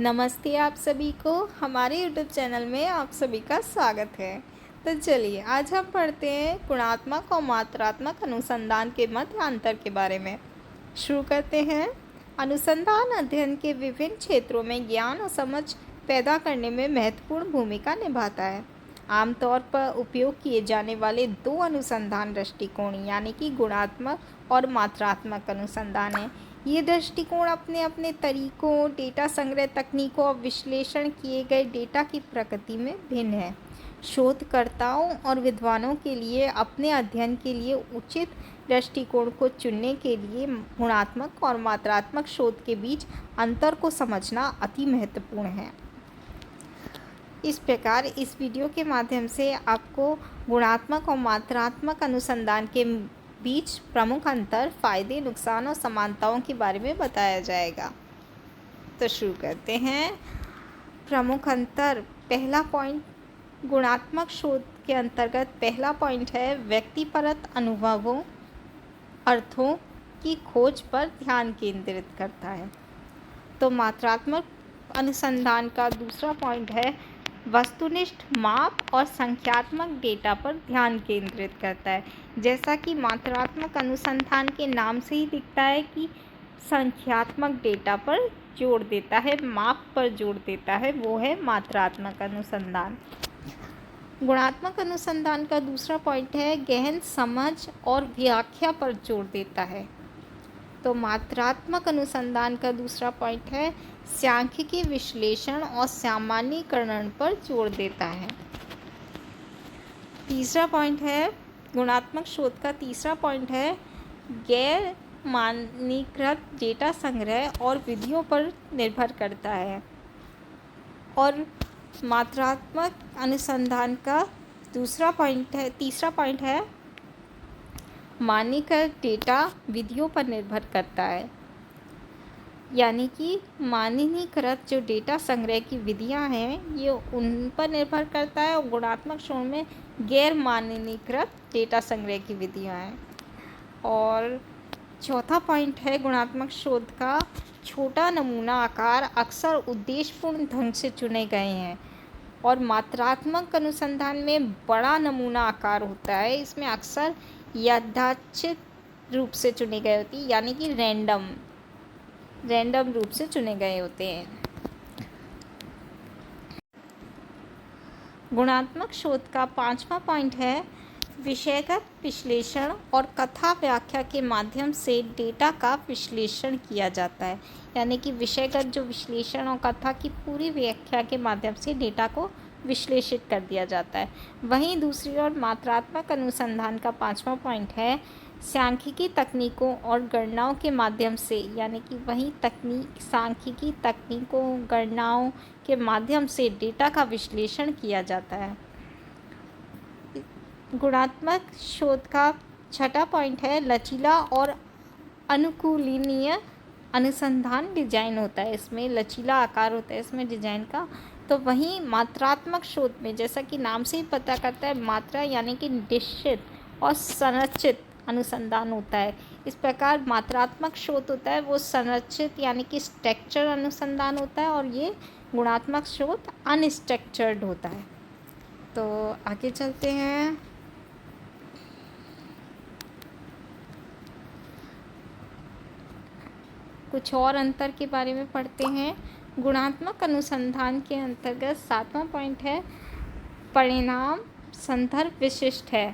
नमस्ते आप सभी को हमारे यूट्यूब चैनल में आप सभी का स्वागत है। तो चलिए आज हम पढ़ते हैं गुणात्मक और मात्रात्मक अनुसंधान के मध्य अंतर के बारे में। शुरू करते हैं। अनुसंधान अध्ययन के विभिन्न क्षेत्रों में ज्ञान और समझ पैदा करने में महत्वपूर्ण भूमिका निभाता है। आमतौर पर उपयोग किए जाने वाले दो अनुसंधान दृष्टिकोण यानी कि गुणात्मक और मात्रात्मक अनुसंधान हैं। ये दृष्टिकोण अपने अपने तरीकों, डेटा संग्रह तकनीकों और विश्लेषण किए गए डेटा की प्रकृति में भिन्न है। शोधकर्ताओं और विद्वानों के लिए अपने अध्ययन के लिए उचित दृष्टिकोण को चुनने के लिए गुणात्मक और मात्रात्मक शोध के बीच अंतर को समझना अति महत्वपूर्ण है। इस प्रकार इस वीडियो के माध्यम से आपको गुणात्मक और मात्रात्मक अनुसंधान के बीच प्रमुख अंतर, फायदे, नुकसान और समानताओं के बारे में बताया जाएगा। तो शुरू करते हैं। प्रमुख अंतर, पहला पॉइंट गुणात्मक शोध के अंतर्गत पहला पॉइंट है व्यक्तिपरक अनुभवों, अर्थों की खोज पर ध्यान केंद्रित करता है। तो मात्रात्मक अनुसंधान का दूसरा पॉइंट है वस्तुनिष्ठ माप और संख्यात्मक डेटा पर ध्यान केंद्रित करता है। जैसा कि मात्रात्मक अनुसंधान के नाम से ही दिखता है कि संख्यात्मक डेटा पर जोर देता है, माप पर जोर देता है, वो है मात्रात्मक अनुसंधान। गुणात्मक अनुसंधान का दूसरा पॉइंट है गहन समझ और व्याख्या पर जोर देता है। तो मात्रात्मक अनुसंधान का दूसरा पॉइंट है सांख्यिकी विश्लेषण और सामान्यीकरण पर जोर देता है। तीसरा पॉइंट है गुणात्मक शोध का तीसरा पॉइंट है गैर मानकीकृत डेटा संग्रह और विधियों पर निर्भर करता है। और मात्रात्मक अनुसंधान का तीसरा पॉइंट है मानकीकृत डेटा विधियों पर निर्भर करता है, यानी कि मानकीकृत जो डेटा संग्रह की विधियां हैं ये उन पर निर्भर करता है और गुणात्मक शोध में गैर मानकीकृत डेटा संग्रह की विधियां हैं। और चौथा पॉइंट है गुणात्मक शोध का छोटा नमूना आकार अक्सर उद्देश्यपूर्ण ढंग से चुने गए हैं और मात्रात्मक अनुसंधान में बड़ा नमूना आकार होता है। इसमें अक्सर यादृच्छिक रूप से चुने गए होते हैं, यानी कि रैंडम रूप से चुने गए होते हैं। गुणात्मक शोध का पांचवा पॉइंट है विषयगत विश्लेषण और कथा व्याख्या के माध्यम से डेटा का विश्लेषण किया जाता है, यानी कि विषयगत जो विश्लेषण और कथा की पूरी व्याख्या के माध्यम से डेटा को विश्लेषित कर दिया जाता है। वहीं दूसरी ओर मात्रात्मक अनुसंधान का पांचवा पॉइंट है सांख्यिकी तकनीकों और गणनाओं के माध्यम से, यानी कि वही सांख्यिकी तकनीकों गणनाओं के माध्यम से डेटा का विश्लेषण किया जाता है। गुणात्मक शोध का छठा पॉइंट है लचीला और अनुकूलनीय अनुसंधान डिजाइन होता है। इसमें लचीला आकार होता है इसमें डिजाइन का। तो वहीं मात्रात्मक शोध में जैसा कि नाम से ही पता करता है मात्रा यानी कि निश्चित और संरचित अनुसंधान होता है। इस प्रकार मात्रात्मक शोध होता है वो संरचित यानी कि स्ट्रक्चर अनुसंधान होता है और ये गुणात्मक शोध अनस्ट्रक्चर्ड होता है। तो आगे चलते हैं। कुछ और अंतर के बारे में पढ़ते हैं। गुणात्मक अनुसंधान के अंतर्गत सातवां पॉइंट है परिणाम संदर्भ विशिष्ट है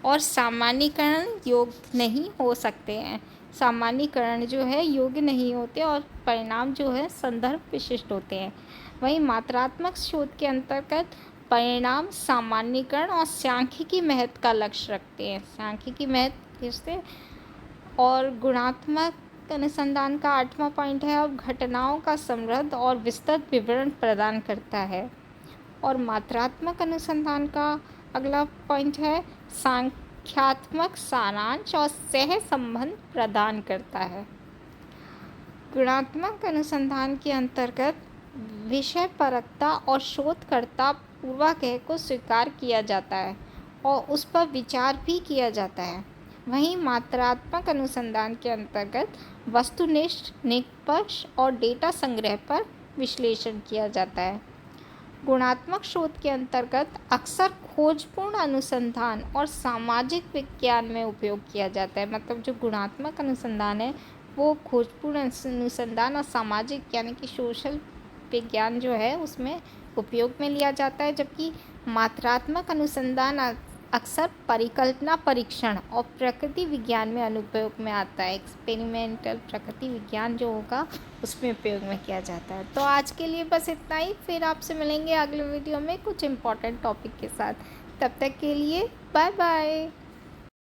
और सामान्यीकरण योग्य नहीं हो सकते हैं। सामान्यीकरण जो है योग्य नहीं होते और परिणाम जो है संदर्भ विशिष्ट होते हैं। वहीं मात्रात्मक शोध के अंतर्गत परिणाम सामान्यीकरण और सांख्यिकी महत्व का लक्ष्य रखते हैं, सांख्यिकी महत्व से। और गुणात्मक अनुसंधान का आठवां पॉइंट है और घटनाओं का समृद्ध और विस्तृत विवरण प्रदान करता है। और मात्रात्मक अनुसंधान का अगला पॉइंट है संख्यात्मक सारांश और सह संबंध प्रदान करता है। गुणात्मक अनुसंधान के अंतर्गत विषय परकता और शोधकर्ता पूर्वाग्रह को स्वीकार किया जाता है और उस पर विचार भी किया जाता है। वहीं मात्रात्मक अनुसंधान के अंतर्गत वस्तुनिष्ठ, निष्पक्ष और डेटा संग्रह पर विश्लेषण किया जाता है। गुणात्मक शोध के अंतर्गत अक्सर खोजपूर्ण अनुसंधान और सामाजिक विज्ञान में उपयोग किया जाता है। मतलब जो गुणात्मक अनुसंधान है वो खोजपूर्ण अनुसंधान और सामाजिक यानी कि सोशल विज्ञान जो है उसमें उपयोग में लिया जाता है, जबकि मात्रात्मक अनुसंधान अक्सर परिकल्पना परीक्षण और प्रकृति विज्ञान में अनुप्रयोग में आता है। एक्सपेरिमेंटल प्रकृति विज्ञान जो होगा उसमें उपयोग में किया जाता है। तो आज के लिए बस इतना ही, फिर आपसे मिलेंगे अगले वीडियो में कुछ इम्पोर्टेंट टॉपिक के साथ। तब तक के लिए बाय बाय।